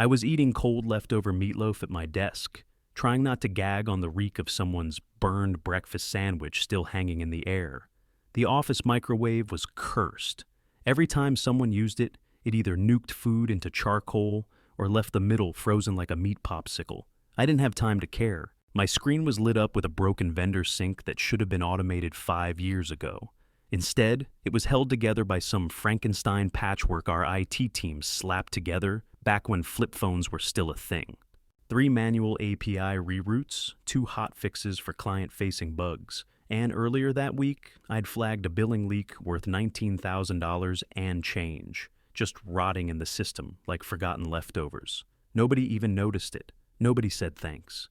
I was eating cold leftover meatloaf at my desk, trying not to gag on the reek of someone's burned breakfast sandwich still hanging in the air. The office microwave was cursed. Every time someone used it, it either nuked food into charcoal or left the middle frozen like a meat popsicle. I didn't have time to care. My screen was lit up with a broken vendor sink that should have been automated 5 years ago. Instead, it was held together by some Frankenstein patchwork our IT team slapped together back when flip phones were still a thing. 3 manual API reroutes, 2 hot fixes for client-facing bugs, and earlier that week, I'd flagged a billing leak worth $19,000 and change, just rotting in the system like forgotten leftovers. Nobody even noticed it. Nobody said thanks.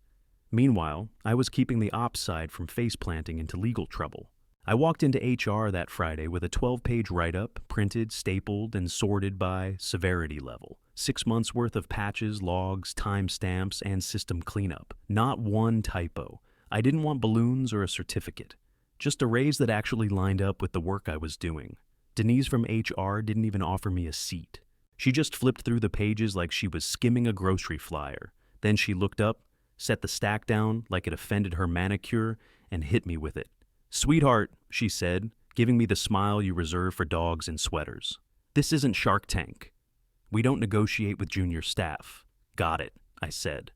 Meanwhile, I was keeping the ops side from face-planting into legal trouble. I walked into HR that Friday with a 12-page write-up, printed, stapled, and sorted by severity level. 6 months worth of patches, logs, timestamps, and system cleanup. Not one typo. I didn't want balloons or a certificate. Just a raise that actually lined up with the work I was doing. Denise from HR didn't even offer me a seat. She just flipped through the pages like she was skimming a grocery flyer. Then she looked up, set the stack down like it offended her manicure, and hit me with it. "Sweetheart," she said, giving me the smile you reserve for dogs in sweaters. "This isn't Shark Tank. We don't negotiate with junior staff." "Got it," I said.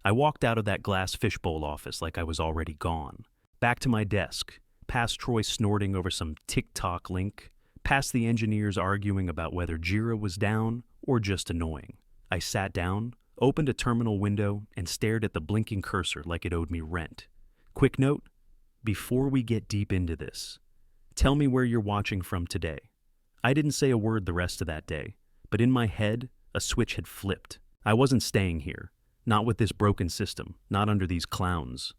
I walked out of that glass fishbowl office like I was already gone. Back to my desk, past Troy snorting over some TikTok link, past the engineers arguing about whether Jira was down or just annoying. I sat down, opened a terminal window, and stared at the blinking cursor like it owed me rent. Quick note, before we get deep into this, tell me where you're watching from today. I didn't say a word the rest of that day, but in my head, a switch had flipped. I wasn't staying here. Not with this broken system, not under these clowns.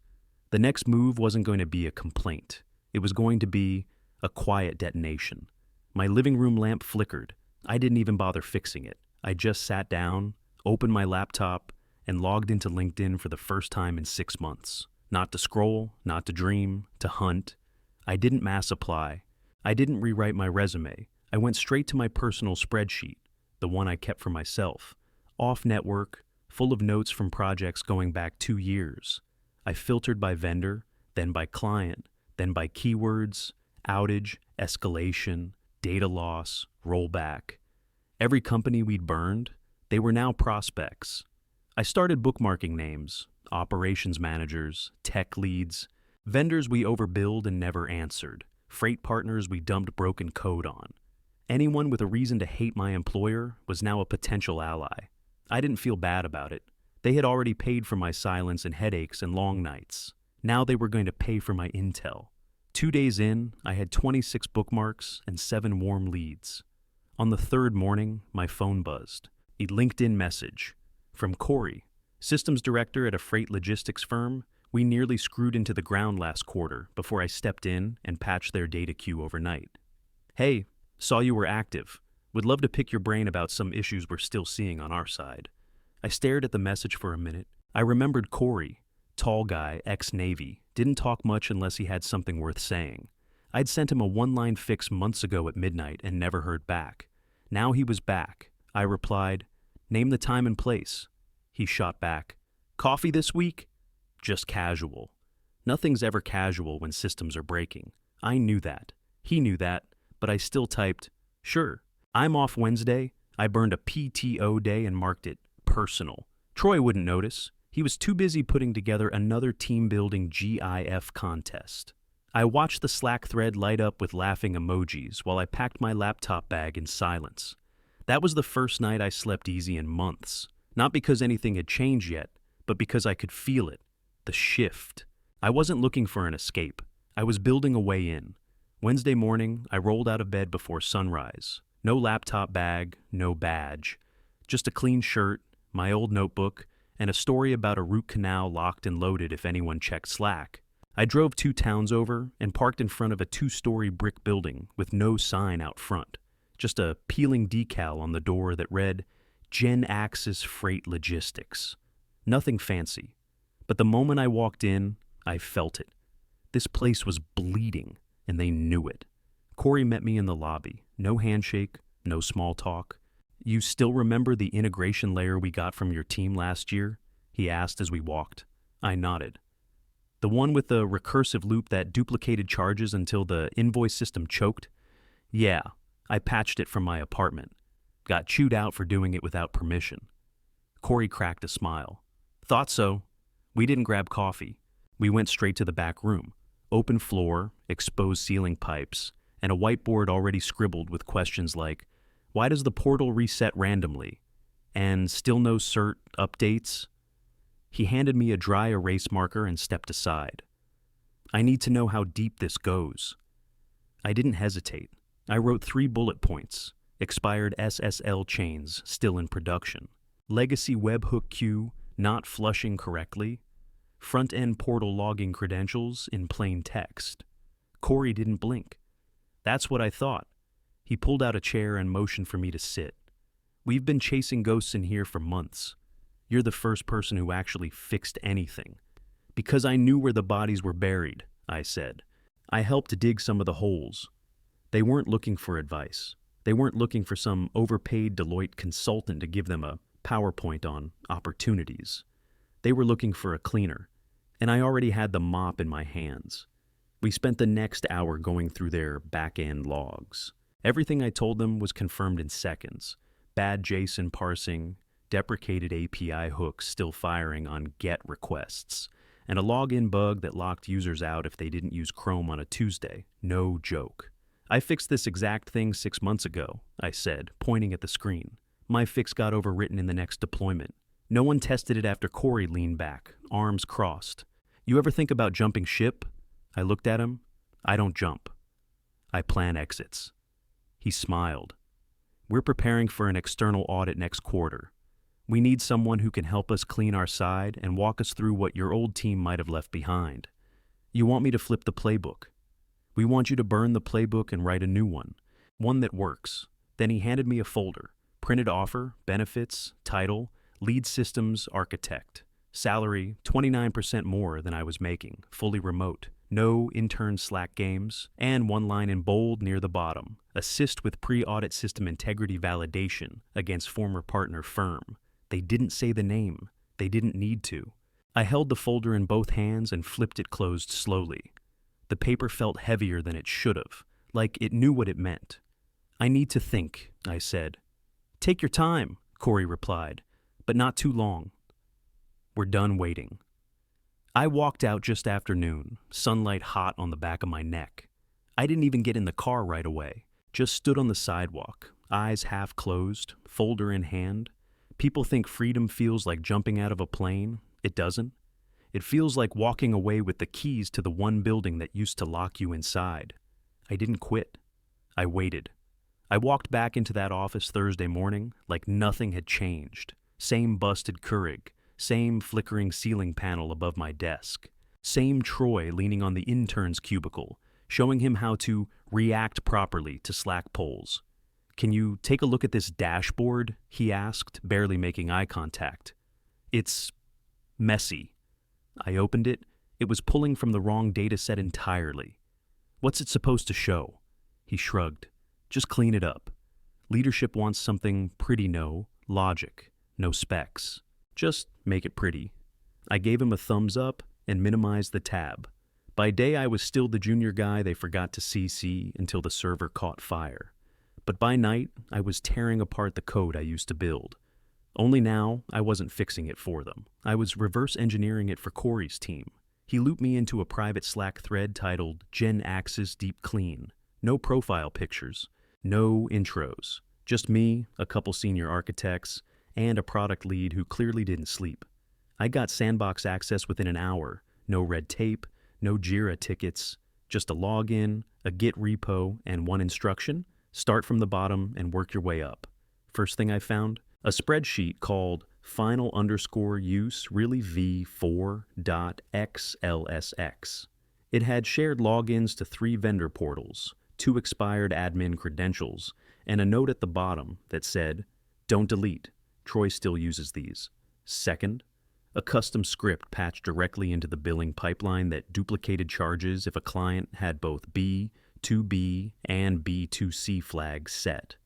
The next move wasn't going to be a complaint. It was going to be a quiet detonation. My living room lamp flickered. I didn't even bother fixing it. I just sat down, opened my laptop, and logged into LinkedIn for the first time in 6 months. Not to scroll, not to dream, to hunt. I didn't mass apply. I didn't rewrite my resume. I went straight to my personal spreadsheet, the one I kept for myself, off network, full of notes from projects going back 2 years. I filtered by vendor, then by client, then by keywords, outage, escalation, data loss, rollback. Every company we'd burned, they were now prospects. I started bookmarking names, operations managers, tech leads, vendors we overbilled and never answered, freight partners we dumped broken code on. Anyone with a reason to hate my employer was now a potential ally. I didn't feel bad about it. They had already paid for my silence and headaches and long nights. Now they were going to pay for my intel. 2 days in, I had 26 bookmarks and 7 warm leads. On the 3rd morning, my phone buzzed. A LinkedIn message from Corey, systems director at a freight logistics firm. We nearly screwed into the ground last quarter before I stepped in and patched their data queue overnight. "Hey, saw you were active. Would love to pick your brain about some issues we're still seeing on our side." I stared at the message for a minute. I remembered Corey, tall guy, ex-Navy, didn't talk much unless he had something worth saying. I'd sent him a 1-line fix months ago at midnight and never heard back. Now he was back. I replied, "Name the time and place." He shot back, "Coffee this week?" Just casual. Nothing's ever casual when systems are breaking. I knew that. He knew that, but I still typed, "Sure. I'm off Wednesday. I burned a PTO day and marked it personal." Troy wouldn't notice. He was too busy putting together another team-building GIF contest. I watched the Slack thread light up with laughing emojis while I packed my laptop bag in silence. That was the first night I slept easy in months. Not because anything had changed yet, but because I could feel it. The shift. I wasn't looking for an escape. I was building a way in. Wednesday morning, I rolled out of bed before sunrise. No laptop bag, no badge. Just a clean shirt, my old notebook, and a story about a root canal locked and loaded if anyone checked Slack. I drove 2 towns over and parked in front of a 2-story brick building with no sign out front. Just a peeling decal on the door that read, "Gen Axis Freight Logistics." Nothing fancy. But the moment I walked in, I felt it. This place was bleeding, and they knew it. Corey met me in the lobby. No handshake, no small talk. You still remember the integration layer we got from your team last year? He asked as we walked. I nodded. The one with the recursive loop that duplicated charges until the invoice system choked? Yeah, I patched it from my apartment. Got chewed out for doing it without permission. Corey cracked a smile. Thought so. We didn't grab coffee. We went straight to the back room. Open floor, exposed ceiling pipes, and a whiteboard already scribbled with questions like, why does the portal reset randomly? And still no cert updates? He handed me a dry erase marker and stepped aside. I need to know how deep this goes. I didn't hesitate. I wrote 3 bullet points. Expired SSL chains still in production. Legacy webhook queue not flushing correctly. Front-end portal logging credentials in plain text. Corey didn't blink. That's what I thought. He pulled out a chair and motioned for me to sit. We've been chasing ghosts in here for months. You're the first person who actually fixed anything. Because I knew where the bodies were buried, I said. I helped dig some of the holes. They weren't looking for advice. They weren't looking for some overpaid Deloitte consultant to give them a PowerPoint on opportunities. They were looking for a cleaner, and I already had the mop in my hands. We spent the next hour going through their back-end logs. Everything I told them was confirmed in seconds. Bad JSON parsing, deprecated API hooks still firing on GET requests, and a login bug that locked users out if they didn't use Chrome on a Tuesday. No joke. I fixed this exact thing 6 months ago, I said, pointing at the screen. My fix got overwritten in the next deployment. No one tested it after Corey leaned back, arms crossed. You ever think about jumping ship? I looked at him. I don't jump. I plan exits. He smiled. We're preparing for an external audit next quarter. We need someone who can help us clean our side and walk us through what your old team might have left behind. You want me to flip the playbook. We want you to burn the playbook and write a new one that works. Then he handed me a folder. Printed offer, benefits, title, lead systems architect. Salary, 29% more than I was making, fully remote. No intern Slack games, and one line in bold near the bottom. Assist with pre-audit system integrity validation against former partner firm. They didn't say the name. They didn't need to. I held the folder in both hands and flipped it closed slowly. The paper felt heavier than it should have, like it knew what it meant. I need to think, I said. Take your time, Corey replied, but not too long. We're done waiting. I walked out just after noon, sunlight hot on the back of my neck. I didn't even get in the car right away, just stood on the sidewalk, eyes half closed, folder in hand. People think freedom feels like jumping out of a plane. It doesn't. It feels like walking away with the keys to the one building that used to lock you inside. I didn't quit. I waited. I walked back into that office Thursday morning like nothing had changed. Same busted Keurig, same flickering ceiling panel above my desk, same Troy leaning on the intern's cubicle, showing him how to react properly to Slack polls. Can you take a look at this dashboard? He asked, barely making eye contact. It's messy. I opened it. It was pulling from the wrong data set entirely. What's it supposed to show? He shrugged. Just clean it up. Leadership wants something pretty, no logic, no specs. Just make it pretty. I gave him a thumbs up and minimized the tab. By day, I was still the junior guy they forgot to CC until the server caught fire. But by night, I was tearing apart the code I used to build. Only now, I wasn't fixing it for them. I was reverse engineering it for Corey's team. He looped me into a private Slack thread titled Gen Axis Deep Clean. No profile pictures, no intros. Just me, a couple senior architects, and a product lead who clearly didn't sleep. I got sandbox access within an hour. No red tape, no Jira tickets, just a login, a Git repo, and one instruction. Start from the bottom and work your way up. First thing I found, a spreadsheet called final_use really v4.xlsx. It had shared logins to 3 vendor portals, 2 expired admin credentials, and a note at the bottom that said, "Don't delete. Troy still uses these." Second, a custom script patched directly into the billing pipeline that duplicated charges if a client had both B2B and B2C flags set.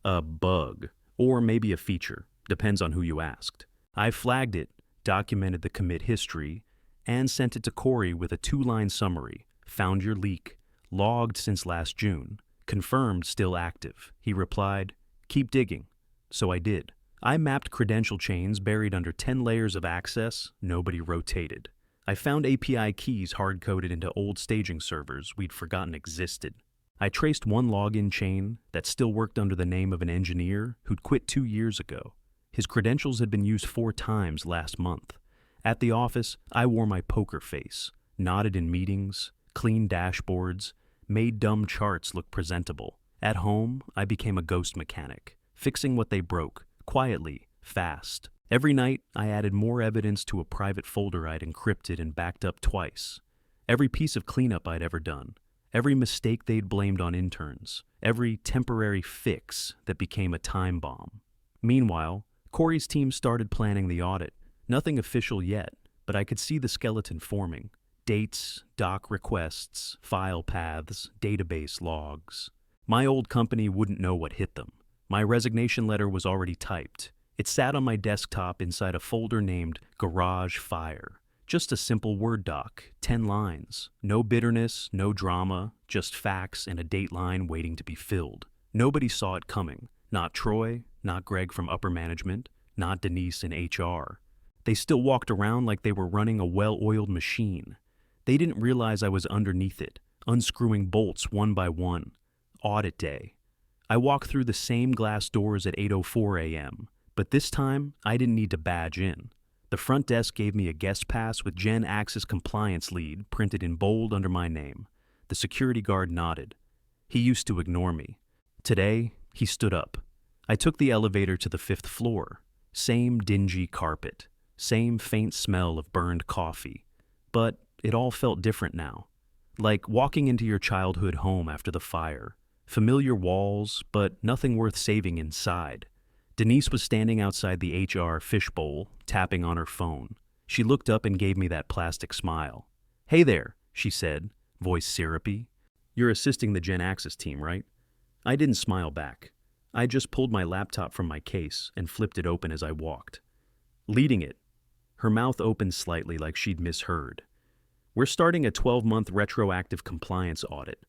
A bug, Or maybe a feature, depends on who you asked. I flagged it, documented the commit history, and sent it to Corey with a 2-line summary. Found your leak. Logged since last June. Confirmed still active. He replied, keep digging. So I did. I mapped credential chains buried under 10 layers of access, nobody rotated. I found API keys hard-coded into old staging servers we'd forgotten existed. I traced one login chain that still worked under the name of an engineer who'd quit 2 years ago. His credentials had been used 4 times last month. At the office, I wore my poker face, nodded in meetings, cleaned dashboards, made dumb charts look presentable. At home, I became a ghost mechanic, fixing what they broke, quietly, fast. Every night, I added more evidence to a private folder I'd encrypted and backed up twice. Every piece of cleanup I'd ever done, every mistake they'd blamed on interns, every temporary fix that became a time bomb. Meanwhile, Corey's team started planning the audit. Nothing official yet, but I could see the skeleton forming. Dates, doc requests, file paths, database logs. My old company wouldn't know what hit them. My resignation letter was already typed. It sat on my desktop inside a folder named Garage Fire. Just a simple Word doc, 10 lines. No bitterness, no drama, just facts and a date line waiting to be filled. Nobody saw it coming. Not Troy, not Greg from upper management, not Denise in HR. They still walked around like they were running a well-oiled machine. They didn't realize I was underneath it, unscrewing bolts one by one. Audit day. I walked through the same glass doors at 8:04 a.m., but this time I didn't need to badge in. The front desk gave me a guest pass with Gen Access Compliance Lead printed in bold under my name. The security guard nodded. He used to ignore me. Today, he stood up. I took the elevator to the 5th floor. Same dingy carpet. Same faint smell of burned coffee. But it all felt different now. Like walking into your childhood home after the fire. Familiar walls, but nothing worth saving inside. Denise was standing outside the HR fishbowl, tapping on her phone. She looked up and gave me that plastic smile. "Hey there," she said, voice syrupy. "You're assisting the Gen Access team, right?" I didn't smile back. I just pulled my laptop from my case and flipped it open as I walked. "Leading it." Her mouth opened slightly like she'd misheard. "We're starting a 12-month retroactive compliance audit.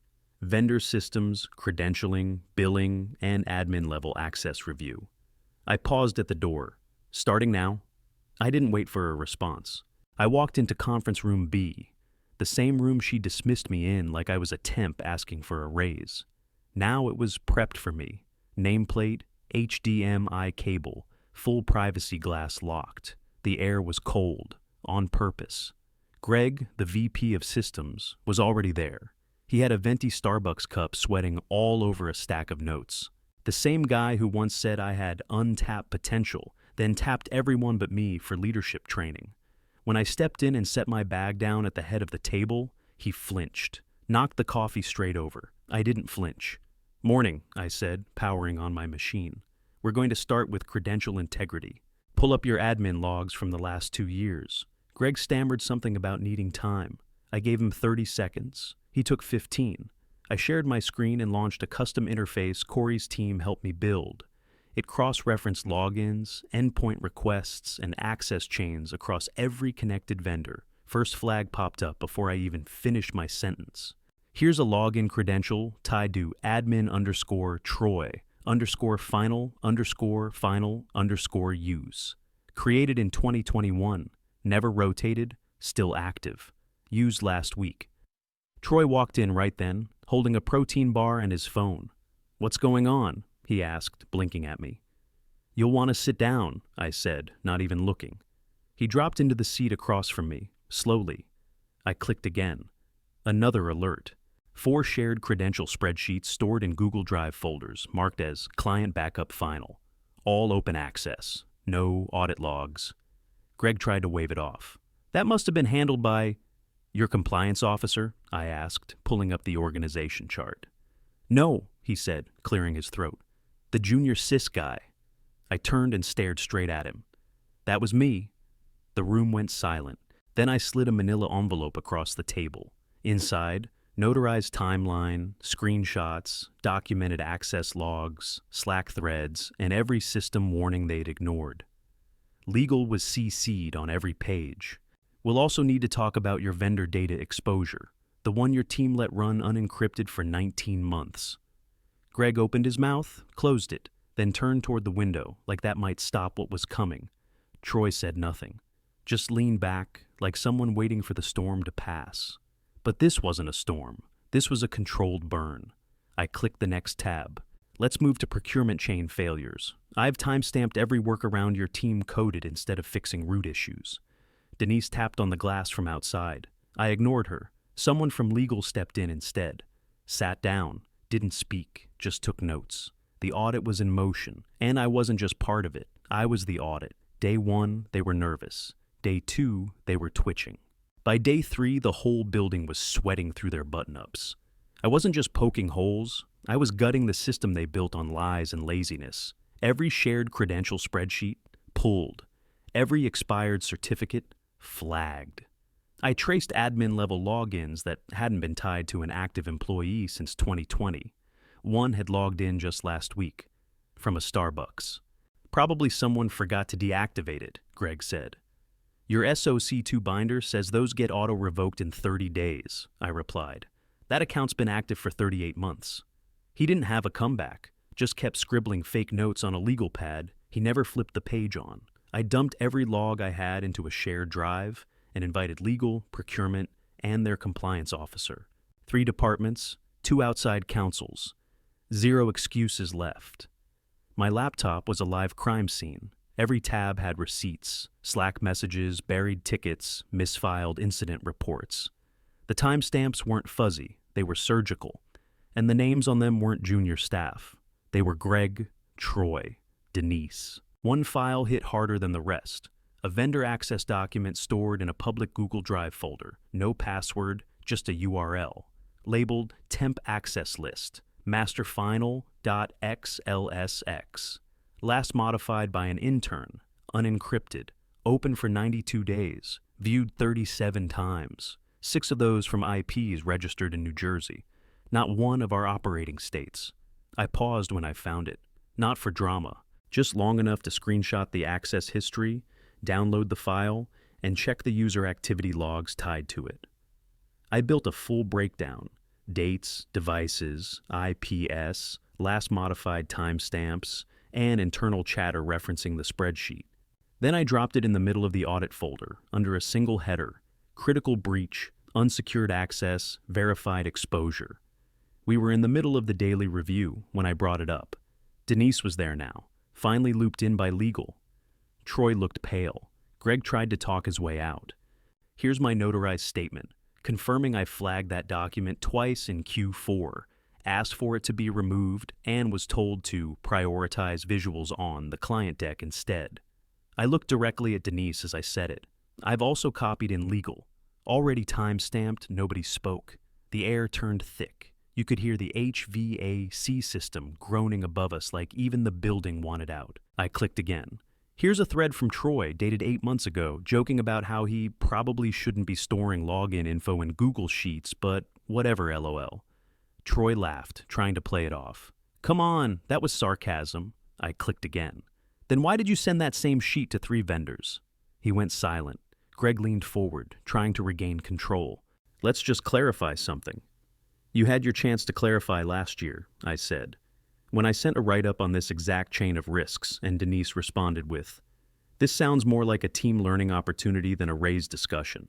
Vendor systems, credentialing, billing, and admin-level access review." I paused at the door. "Starting now?" I didn't wait for a response. I walked into conference room B, the same room she dismissed me in like I was a temp asking for a raise. Now it was prepped for me. Nameplate, HDMI cable, full privacy glass locked. The air was cold, on purpose. Greg, the VP of Systems, was already there. He had a venti Starbucks cup sweating all over a stack of notes. The same guy who once said I had untapped potential, then tapped everyone but me for leadership training. When I stepped in and set my bag down at the head of the table, he flinched, knocked the coffee straight over. I didn't flinch. "Morning," I said, powering on my machine. "We're going to start with credential integrity. Pull up your admin logs from the last 2 years." Greg stammered something about needing time. I gave him 30 seconds. He took 15. I shared my screen and launched a custom interface Corey's team helped me build. It cross-referenced logins, endpoint requests, and access chains across every connected vendor. First flag popped up before I even finished my sentence. "Here's a login credential tied to admin_Troy_final_final_use. Created in 2021, never rotated, still active. Used last week." Troy walked in right then, holding a protein bar and his phone. "What's going on?" he asked, blinking at me. "You'll want to sit down," I said, not even looking. He dropped into the seat across from me, slowly. I clicked again. Another alert. 4 shared credential spreadsheets stored in Google Drive folders, marked as Client Backup Final. All open access. No audit logs. Greg tried to wave it off. "That must have been handled by your compliance officer?" I asked, pulling up the organization chart. "No," he said, clearing his throat. "The junior sys guy." I turned and stared straight at him. "That was me." The room went silent. Then I slid a manila envelope across the table. Inside, Notarized timeline, screenshots, documented access logs, Slack threads, and every system warning they'd ignored. Legal was CC'd on every page. We'll also need to talk about your vendor data exposure, the one your team let run unencrypted for 19 months. Greg opened his mouth, closed it, then turned toward the window, like that might stop what was coming. Troy said nothing, just leaned back, like someone waiting for the storm to pass. But this wasn't a storm. This was a controlled burn. I clicked the next tab. Let's move to procurement chain failures. I've timestamped every workaround your team coded instead of fixing root issues. Denise tapped on the glass from outside. I ignored her. Someone from legal stepped in instead. Sat down, didn't speak, just took notes. The audit was in motion, and I wasn't just part of it. I was the audit. Day 1, they were nervous. Day 2, they were twitching. By day 3, the whole building was sweating through their button-ups. I wasn't just poking holes. I was gutting the system they built on lies and laziness. Every shared credential spreadsheet, pulled. Every expired certificate, flagged. I traced admin-level logins that hadn't been tied to an active employee since 2020. One had logged in just last week, from a Starbucks. Probably someone forgot to deactivate it, Greg said. Your SOC2 binder says those get auto-revoked in 30 days, I replied. That account's been active for 38 months. He didn't have a comeback, just kept scribbling fake notes on a legal pad he never flipped the page on. I dumped every log I had into a shared drive and invited legal, procurement, and their compliance officer. 3 departments, 2 outside counsels. 0 excuses left. My laptop was a live crime scene. Every tab had receipts, Slack messages, buried tickets, misfiled incident reports. The timestamps weren't fuzzy, they were surgical, and the names on them weren't junior staff. They were Greg, Troy, Denise. One file hit harder than the rest. A vendor access document stored in a public Google Drive folder. No password, just a URL. Labeled Temp Access List, masterfinal.xlsx. Last modified by an intern, unencrypted, open for 92 days, viewed 37 times. 6 of those from IPs registered in New Jersey. Not one of our operating states. I paused when I found it. Not for drama, just long enough to screenshot the access history, download the file, and check the user activity logs tied to it. I built a full breakdown. Dates, devices, IPS, last modified timestamps, and internal chatter referencing the spreadsheet. Then I dropped it in the middle of the audit folder, under a single header, critical breach, unsecured access, verified exposure. We were in the middle of the daily review when I brought it up. Denise was there now, finally looped in by legal. Troy looked pale. Greg tried to talk his way out. Here's my notarized statement, confirming I flagged that document twice in Q4, asked for it to be removed, and was told to prioritize visuals on the client deck instead. I looked directly at Denise as I said it. I've also copied in legal. Already time-stamped, nobody spoke. The air turned thick. You could hear the HVAC system groaning above us like even the building wanted out. I clicked again. Here's a thread from Troy, dated 8 months ago, joking about how he probably shouldn't be storing login info in Google Sheets, but whatever, LOL. Troy laughed, trying to play it off. Come on, that was sarcasm. I clicked again. Then why did you send that same sheet to 3 vendors? He went silent. Greg leaned forward, trying to regain control. Let's just clarify something. You had your chance to clarify last year, I said. When I sent a write-up on this exact chain of risks, and Denise responded with, "This sounds more like a team learning opportunity than a raised discussion."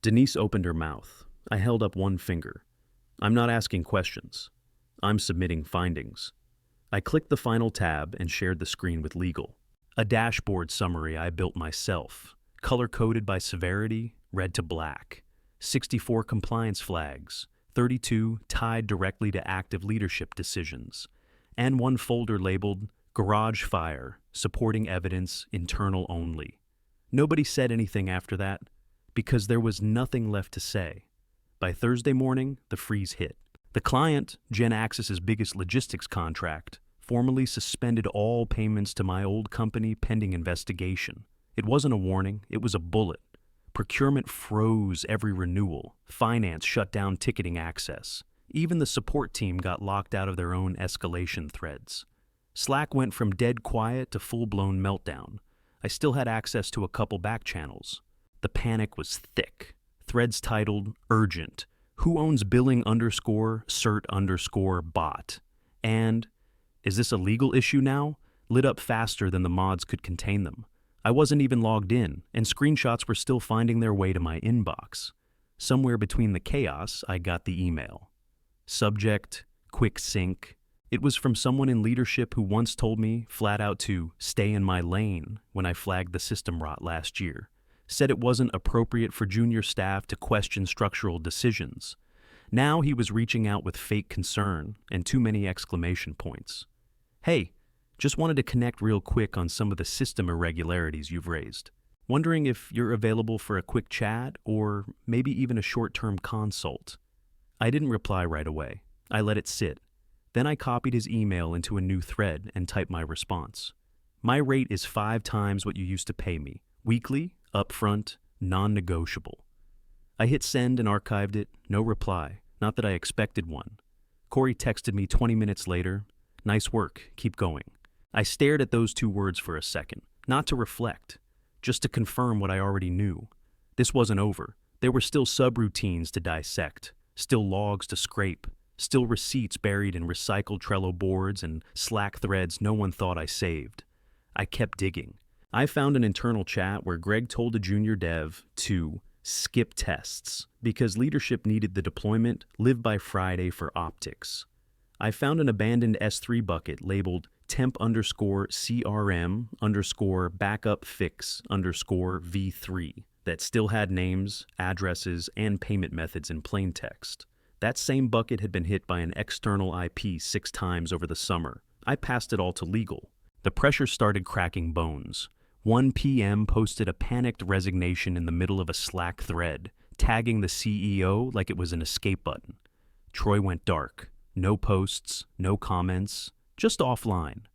Denise opened her mouth. I held up one finger. I'm not asking questions. I'm submitting findings. I clicked the final tab and shared the screen with legal. A dashboard summary I built myself, color-coded by severity, red to black. 64 compliance flags, 32 tied directly to active leadership decisions, and one folder labeled Garage Fire, Supporting Evidence, Internal Only. Nobody said anything after that, because there was nothing left to say. By Thursday morning, the freeze hit. The client, Gen Axis's biggest logistics contract, formally suspended all payments to my old company pending investigation. It wasn't a warning, it was a bullet. Procurement froze every renewal. Finance shut down ticketing access. Even the support team got locked out of their own escalation threads. Slack went from dead quiet to full-blown meltdown. I still had access to a couple back channels. The panic was thick. Threads titled, Urgent. Who owns billing _cert _bot? And, is this a legal issue now? Lit up faster than the mods could contain them. I wasn't even logged in, and screenshots were still finding their way to my inbox. Somewhere between the chaos, I got the email. Subject, quick sync. It was from someone in leadership who once told me, flat out, to stay in my lane when I flagged the system rot last year. Said it wasn't appropriate for junior staff to question structural decisions. Now he was reaching out with fake concern and too many exclamation points. Hey, just wanted to connect real quick on some of the system irregularities you've raised. Wondering if you're available for a quick chat or maybe even a short-term consult. I didn't reply right away. I let it sit. Then I copied his email into a new thread and typed my response. My rate is 5 times what you used to pay me. Weekly, upfront, non-negotiable. I hit send and archived it, no reply. Not that I expected one. Corey texted me 20 minutes later, nice work, keep going. I stared at those 2 words for a second, not to reflect, just to confirm what I already knew. This wasn't over. There were still subroutines to dissect, still logs to scrape, still receipts buried in recycled Trello boards and Slack threads no one thought I saved. I kept digging. I found an internal chat where Greg told a junior dev to skip tests because leadership needed the deployment live by Friday for optics. I found an abandoned S3 bucket labeled temp_CRM_backup fix_V3 that still had names, addresses, and payment methods in plain text. That same bucket had been hit by an external IP 6 times over the summer. I passed it all to legal. The pressure started cracking bones. One PM posted a panicked resignation in the middle of a Slack thread, tagging the CEO like it was an escape button. Troy went dark. No posts, no comments, just offline.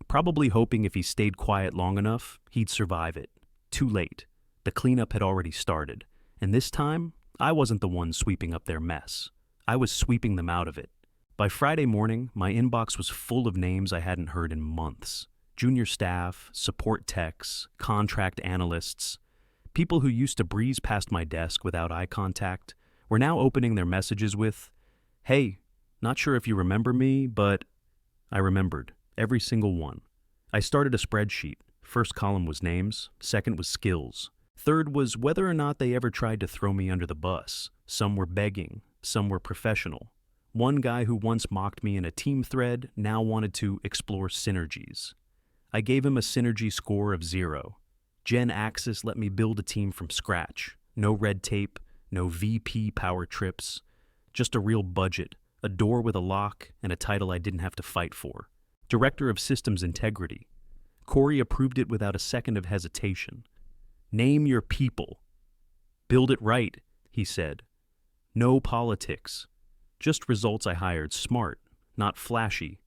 Probably hoping if he stayed quiet long enough, he'd survive it. Too late. The cleanup had already started. And this time, I wasn't the one sweeping up their mess. I was sweeping them out of it. By Friday morning, my inbox was full of names I hadn't heard in months. Junior staff, support techs, contract analysts. People who used to breeze past my desk without eye contact were now opening their messages with, "Hey, not sure if you remember me, but..." I remembered. Every single one. I started a spreadsheet. First column was names, second was skills. Third was whether or not they ever tried to throw me under the bus. Some were begging, some were professional. One guy who once mocked me in a team thread now wanted to explore synergies. I gave him a synergy score of 0. Gen Axis let me build a team from scratch. No red tape, no VP power trips. Just a real budget, a door with a lock, and a title I didn't have to fight for. Director of Systems Integrity. Corey approved it without a second of hesitation. Name your people. Build it right, he said. No politics. Just results I hired smart, not flashy.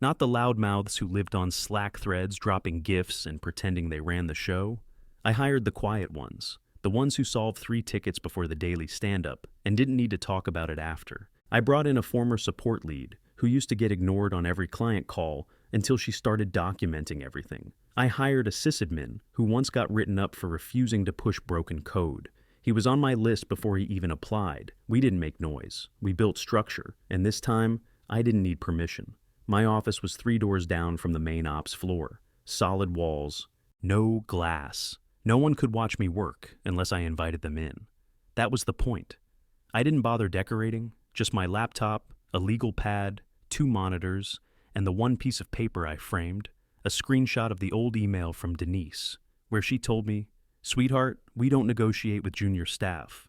Not the loudmouths who lived on Slack threads dropping GIFs and pretending they ran the show. I hired the quiet ones, the ones who solved 3 tickets before the daily stand-up and didn't need to talk about it after. I brought in a former support lead who used to get ignored on every client call until she started documenting everything. I hired a sysadmin who once got written up for refusing to push broken code. He was on my list before he even applied. We didn't make noise. We built structure, and this time, I didn't need permission. My office was 3 doors down from the main ops floor. Solid walls. No glass. No one could watch me work unless I invited them in. That was the point. I didn't bother decorating, just my laptop, a legal pad, 2 monitors, and the one piece of paper I framed, a screenshot of the old email from Denise, where she told me, "Sweetheart, we don't negotiate with junior staff."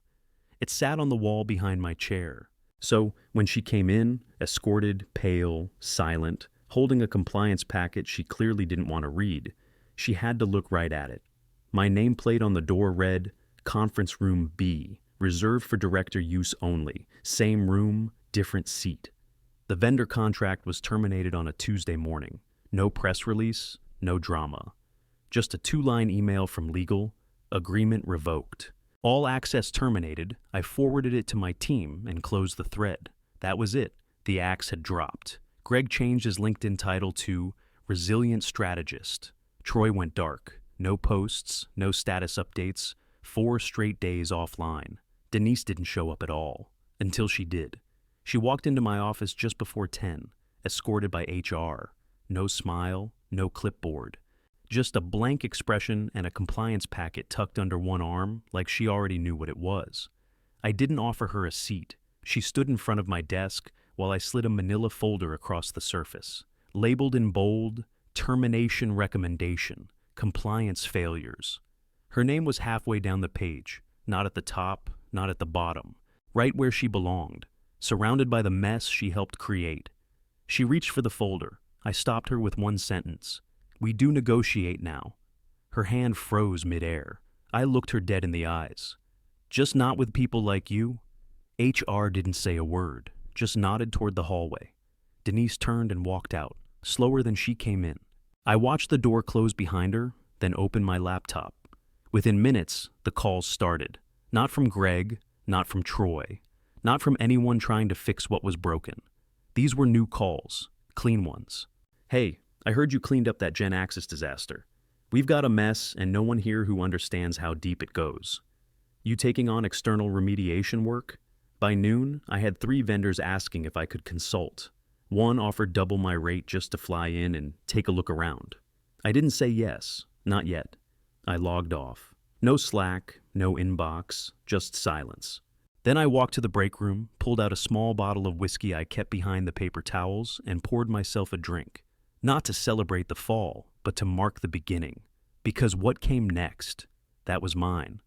It sat on the wall behind my chair. So when she came in, escorted, pale, silent, holding a compliance packet she clearly didn't want to read, she had to look right at it. My nameplate on the door read, "Conference Room B, reserved for director use only. Same room, different seat." The vendor contract was terminated on a Tuesday morning. No press release, no drama. Just a 2-line email from legal, agreement revoked. All access terminated, I forwarded it to my team and closed the thread. That was it. The axe had dropped. Greg changed his LinkedIn title to Resilient Strategist. Troy went dark. No posts, no status updates, 4 straight days offline. Denise didn't show up at all. Until she did. She walked into my office just before 10, escorted by HR. No smile, no clipboard. Just a blank expression and a compliance packet tucked under one arm like she already knew what it was. I didn't offer her a seat. She stood in front of my desk while I slid a manila folder across the surface. Labeled in bold, Termination Recommendation, Compliance Failures. Her name was halfway down the page, not at the top, not at the bottom, right where she belonged, surrounded by the mess she helped create. She reached for the folder. I stopped her with one sentence. We do negotiate now. Her hand froze midair. I looked her dead in the eyes. Just not with people like you? HR didn't say a word, just nodded toward the hallway. Denise turned and walked out, slower than she came in. I watched the door close behind her, then open my laptop. Within minutes, the calls started. Not from Greg, not from Troy, not from anyone trying to fix what was broken. These were new calls, clean ones. Hey, I heard you cleaned up that Gen Axis disaster. We've got a mess and no one here who understands how deep it goes. You taking on external remediation work? By noon, I had 3 vendors asking if I could consult. One offered double my rate just to fly in and take a look around. I didn't say yes, not yet. I logged off. No Slack, no inbox, just silence. Then I walked to the break room, pulled out a small bottle of whiskey I kept behind the paper towels, and poured myself a drink. Not to celebrate the fall, but to mark the beginning. Because what came next, that was mine.